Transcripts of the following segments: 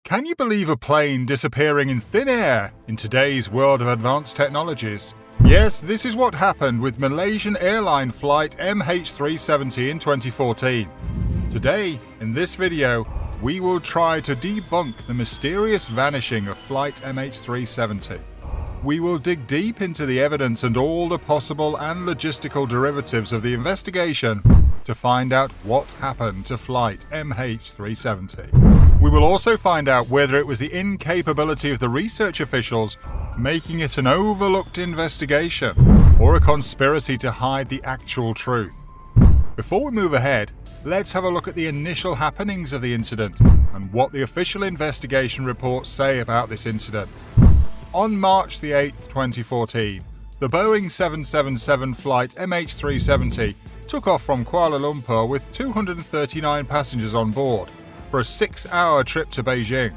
Can you believe a plane disappearing in thin air in today's world of advanced technologies? Yes, this is what happened with Malaysian airline flight MH370 in 2014. Today, in this video, we will try to debunk the mysterious vanishing of flight MH370. We will dig deep into the evidence and all the possible and logistical derivatives of the investigation to find out what happened to flight MH370. We will also find out whether it was the incapability of the research officials making it an overlooked investigation or a conspiracy to hide the actual truth. Before we move ahead, let's have a look at the initial happenings of the incident and what the official investigation reports say about this incident. On March the 8th, 2014, the Boeing 777 flight MH370 took off from Kuala Lumpur with 239 passengers on board for a 6-hour trip to Beijing.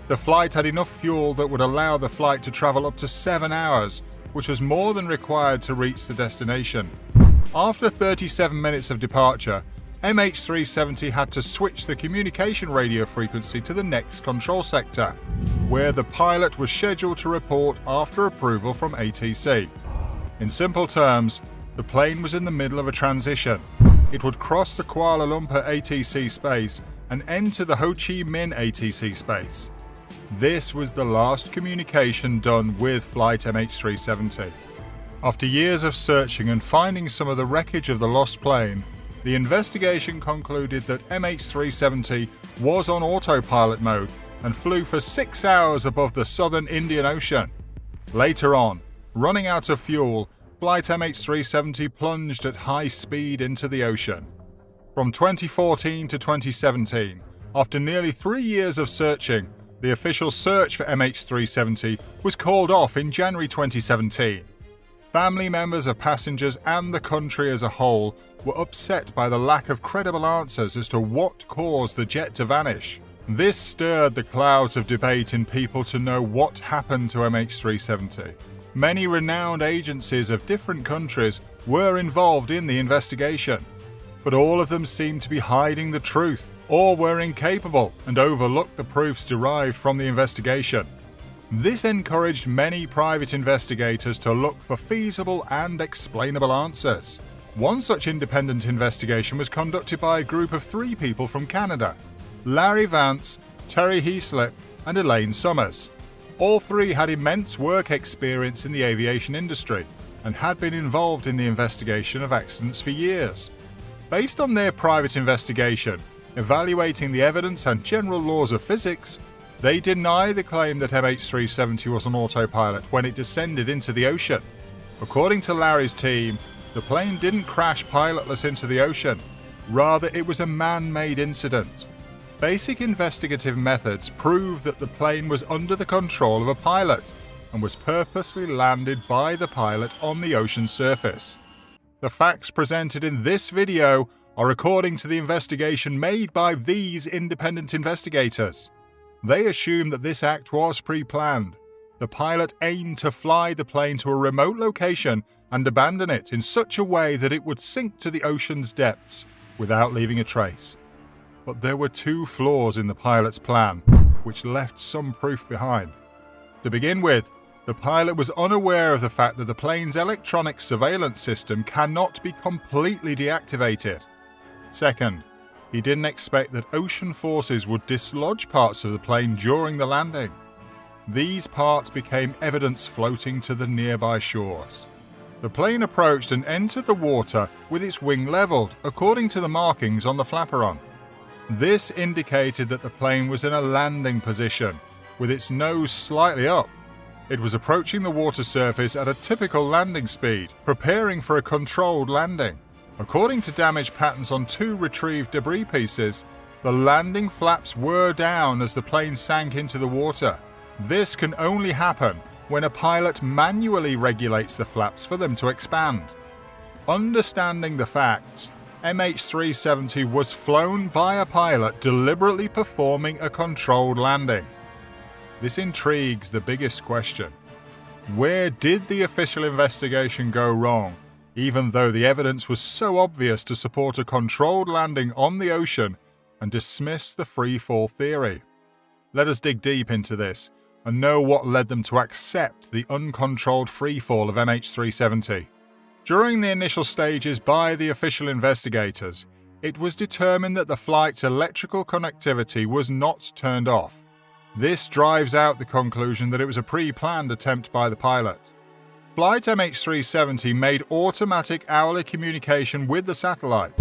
The flight had enough fuel that would allow the flight to travel up to 7 hours, which was more than required to reach the destination. After 37 minutes of departure, MH370 had to switch the communication radio frequency to the next control sector, where the pilot was scheduled to report after approval from ATC. In simple terms, the plane was in the middle of a transition. It would cross the Kuala Lumpur ATC space and enter the Ho Chi Minh ATC space. This was the last communication done with flight MH370. After years of searching and finding some of the wreckage of the lost plane, the investigation concluded that MH370 was on autopilot mode and flew for 6 hours above the southern Indian Ocean. Later on, running out of fuel, flight MH370 plunged at high speed into the ocean. From 2014 to 2017, after nearly 3 years of searching, the official search for MH370 was called off in January 2017. Family members of passengers and the country as a whole were upset by the lack of credible answers as to what caused the jet to vanish. This stirred the clouds of debate in people to know what happened to MH370. Many renowned agencies of different countries were involved in the investigation, but all of them seemed to be hiding the truth or were incapable and overlooked the proofs derived from the investigation. This encouraged many private investigators to look for feasible and explainable answers. One such independent investigation was conducted by a group of 3 people from Canada: Larry Vance, Terry Heaslip, and Elaine Summers. All 3 had immense work experience in the aviation industry and had been involved in the investigation of accidents for years. Based on their private investigation, evaluating the evidence and general laws of physics, they deny the claim that MH370 was on autopilot when it descended into the ocean. According to Larry's team, the plane didn't crash pilotless into the ocean. Rather, it was a man-made incident. Basic investigative methods prove that the plane was under the control of a pilot and was purposely landed by the pilot on the ocean surface. The facts presented in this video are according to the investigation made by these independent investigators. They assume that this act was pre-planned. The pilot aimed to fly the plane to a remote location and abandon it in such a way that it would sink to the ocean's depths without leaving a trace. But there were 2 flaws in the pilot's plan, which left some proof behind. To begin with, the pilot was unaware of the fact that the plane's electronic surveillance system cannot be completely deactivated. Second, he didn't expect that ocean forces would dislodge parts of the plane during the landing. These parts became evidence floating to the nearby shores. The plane approached and entered the water with its wing leveled, according to the markings on the flaperon. This indicated that the plane was in a landing position, with its nose slightly up. It was approaching the water surface at a typical landing speed, preparing for a controlled landing. According to damage patterns on 2 retrieved debris pieces, the landing flaps were down as the plane sank into the water. This can only happen when a pilot manually regulates the flaps for them to expand. Understanding the facts, MH370 was flown by a pilot deliberately performing a controlled landing. This intrigues the biggest question. Where did the official investigation go wrong, even though the evidence was so obvious to support a controlled landing on the ocean and dismiss the free fall theory? Let us dig deep into this and know what led them to accept the uncontrolled freefall of MH370. During the initial stages by the official investigators, it was determined that the flight's electrical connectivity was not turned off. This drives out the conclusion that it was a pre-planned attempt by the pilot. Flight MH370 made automatic hourly communication with the satellite.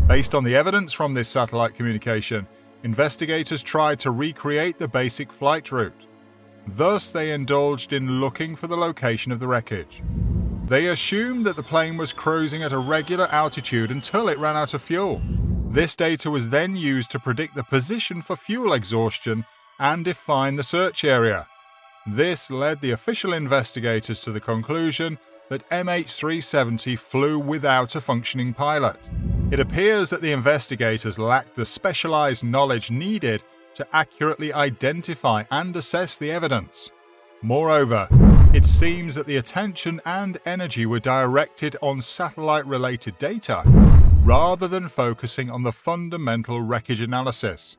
Based on the evidence from this satellite communication, investigators tried to recreate the basic flight route. Thus, they indulged in looking for the location of the wreckage. They assumed that the plane was cruising at a regular altitude until it ran out of fuel. This data was then used to predict the position for fuel exhaustion and define the search area. This led the official investigators to the conclusion that MH370 flew without a functioning pilot. It appears that the investigators lacked the specialized knowledge needed to accurately identify and assess the evidence. Moreover, it seems that the attention and energy were directed on satellite-related data, rather than focusing on the fundamental wreckage analysis.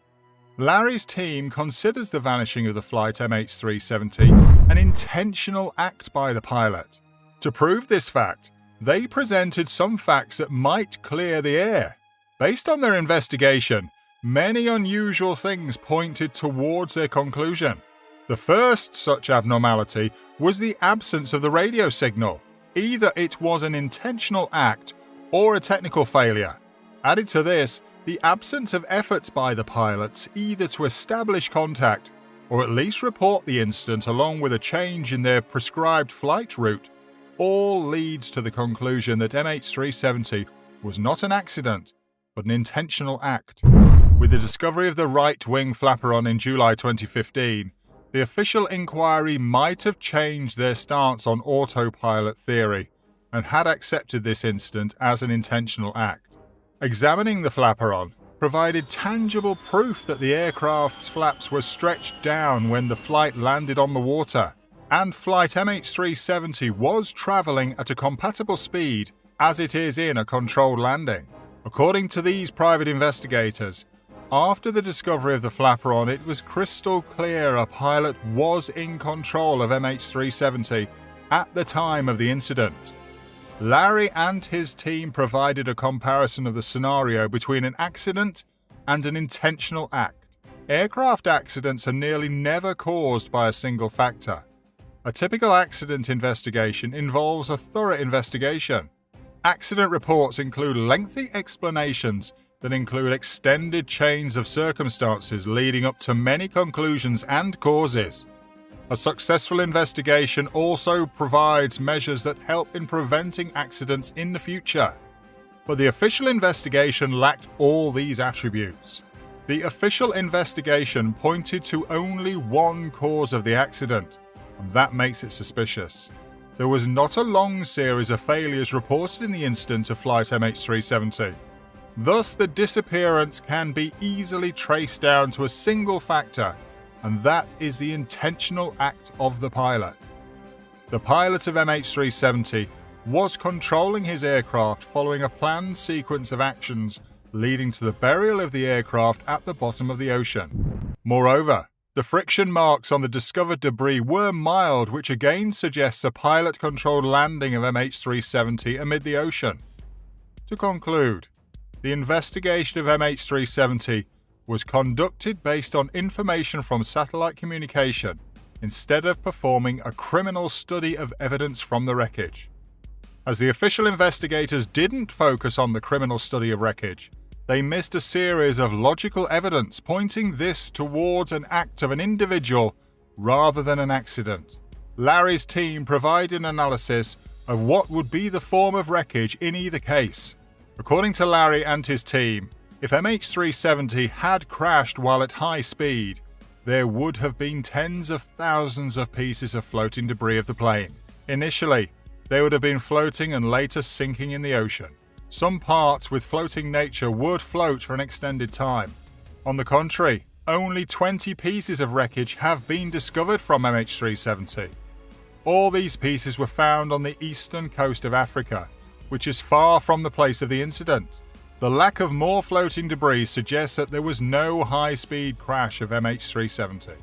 Larry's team considers the vanishing of the flight MH370 an intentional act by the pilot. To prove this fact, they presented some facts that might clear the air. Based on their investigation, many unusual things pointed towards their conclusion. The first such abnormality was the absence of the radio signal. Either it was an intentional act or a technical failure. Added to this, the absence of efforts by the pilots either to establish contact or at least report the incident along with a change in their prescribed flight route all leads to the conclusion that MH370 was not an accident, but an intentional act. With the discovery of the right-wing flaperon in July 2015, the official inquiry might have changed their stance on autopilot theory and had accepted this incident as an intentional act. Examining the flaperon provided tangible proof that the aircraft's flaps were stretched down when the flight landed on the water, and flight MH370 was traveling at a compatible speed as it is in a controlled landing. According to these private investigators, after the discovery of the flaperon, it was crystal clear a pilot was in control of MH370 at the time of the incident. Larry and his team provided a comparison of the scenario between an accident and an intentional act. Aircraft accidents are nearly never caused by a single factor. A typical accident investigation involves a thorough investigation. Accident reports include lengthy explanations that include extended chains of circumstances leading up to many conclusions and causes. A successful investigation also provides measures that help in preventing accidents in the future. But the official investigation lacked all these attributes. The official investigation pointed to only one cause of the accident, and that makes it suspicious. There was not a long series of failures reported in the incident of flight MH370. Thus, the disappearance can be easily traced down to a single factor, and that is the intentional act of the pilot. The pilot of MH370 was controlling his aircraft following a planned sequence of actions leading to the burial of the aircraft at the bottom of the ocean. Moreover, the friction marks on the discovered debris were mild, which again suggests a pilot-controlled landing of MH370 amid the ocean. To conclude, the investigation of MH370 was conducted based on information from satellite communication instead of performing a criminal study of evidence from the wreckage. As the official investigators didn't focus on the criminal study of wreckage, they missed a series of logical evidence pointing this towards an act of an individual rather than an accident. Larry's team provided an analysis of what would be the form of wreckage in either case. According to Larry and his team, if MH370 had crashed while at high speed, there would have been tens of thousands of pieces of floating debris of the plane. Initially, they would have been floating and later sinking in the ocean. Some parts with floating nature would float for an extended time. On the contrary, only 20 pieces of wreckage have been discovered from MH370. All these pieces were found on the eastern coast of Africa, which is far from the place of the incident. The lack of more floating debris suggests that there was no high-speed crash of MH370.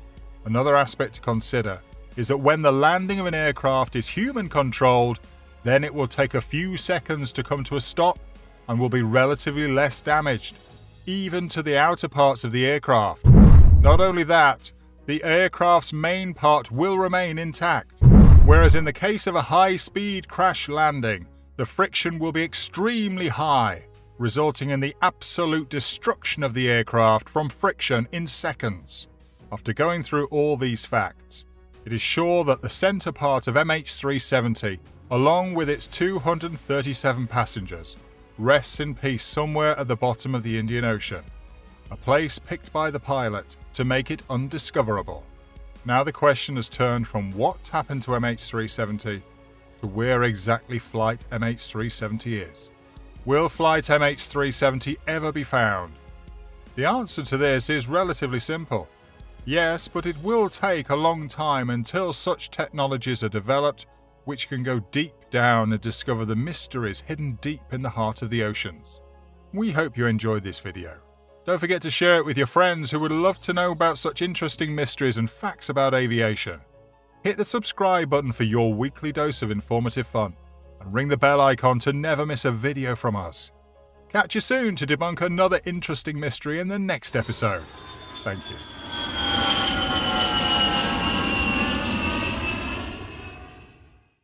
Another aspect to consider is that when the landing of an aircraft is human-controlled, then it will take a few seconds to come to a stop and will be relatively less damaged, even to the outer parts of the aircraft. Not only that, the aircraft's main part will remain intact, whereas in the case of a high-speed crash landing, the friction will be extremely high, resulting in the absolute destruction of the aircraft from friction in seconds. After going through all these facts, it is sure that the center part of MH370, along with its 237 passengers, rests in peace somewhere at the bottom of the Indian Ocean, a place picked by the pilot to make it undiscoverable. Now the question has turned from what happened to MH370 to where exactly Flight MH370 is. Will Flight MH370 ever be found? The answer to this is relatively simple. Yes, but it will take a long time until such technologies are developed which can go deep down and discover the mysteries hidden deep in the heart of the oceans. We hope you enjoyed this video. Don't forget to share it with your friends who would love to know about such interesting mysteries and facts about aviation. Hit the subscribe button for your weekly dose of informative fun, and ring the bell icon to never miss a video from us. Catch you soon to debunk another interesting mystery in the next episode. Thank you.